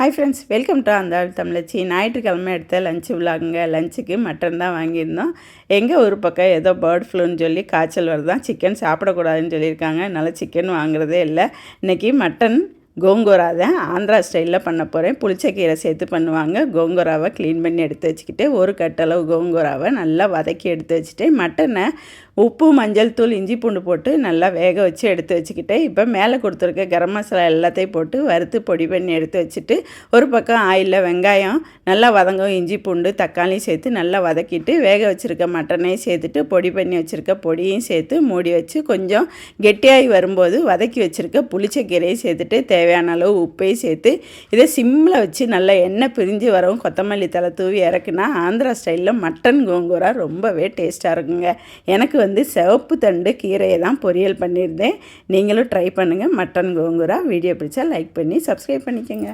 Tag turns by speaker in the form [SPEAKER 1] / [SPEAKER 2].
[SPEAKER 1] Hi friends, welcome to அந்த தமிழச்சி. ஞாயிற்றுக்கிழமை எடுத்த லஞ்சு விலாகுங்க. லஞ்சுக்கு மட்டன் தான் வாங்கியிருந்தோம். எங்கள் ஊர் பக்கம் ஏதோ பேர்ட் ஃப்ளூன்னு சொல்லி காய்ச்சல் வருதான், சிக்கன் சாப்பிடக்கூடாதுன்னு சொல்லியிருக்காங்க. அதனால் சிக்கன் வாங்குறதே இல்லை. இன்றைக்கி மட்டன் கோங்கூரா தான் ஆந்திரா ஸ்டைலில் பண்ண போகிறேன். புளிச்சக்கீரை சேர்த்து பண்ணுவாங்க. கோங்கூராவை க்ளீன் பண்ணி எடுத்து வச்சுக்கிட்டு ஒரு கட்டளவு கோங்கூராவை நல்லா வதக்கி எடுத்து வச்சுட்டு மட்டனை உப்பு, மஞ்சள் தூள், இஞ்சி பூண்டு போட்டு நல்லா வேக வச்சு எடுத்து வச்சுக்கிட்டு இப்போ மேலே கொடுத்துருக்க கரம் மசாலா எல்லாத்தையும் போட்டு வறுத்து பொடி பண்ணி எடுத்து வச்சுட்டு ஒரு பக்கம் ஆயிலில் வெங்காயம் நல்லா வதங்கும், இஞ்சி பூண்டு தக்காளி சேர்த்து நல்லா வதக்கிட்டு வேக வச்சுருக்க மட்டனையும் சேர்த்துட்டு பொடி பண்ணி வச்சுருக்க பொடியும் சேர்த்து மூடி வச்சு கொஞ்சம் கெட்டியாகி வரும்போது வதக்கி வச்சுருக்க புளிச்சக்கீரையும் சேர்த்துட்டு தேவையான அளவு உப்பையும் சேர்த்து இதை சிம்மில் வச்சு நல்லா எண்ணெய் பிரிஞ்சு வரவும் கொத்தமல்லி தலை தூவி இறக்குனா ஆந்திரா ஸ்டைலில் மட்டன் கோங்கூரா ரொம்பவே டேஸ்ட்டாக இருக்குங்க. எனக்கு சிவப்பு தண்டு கீரையை தான் பொரியல் பண்ணியிருந்தேன். நீங்களும் ட்ரை பண்ணுங்கள் மட்டன் கோங்கூரா. வீடியோ பிடிச்சா லைக் பண்ணி சப்ஸ்கிரைப் பண்ணிக்கோங்க.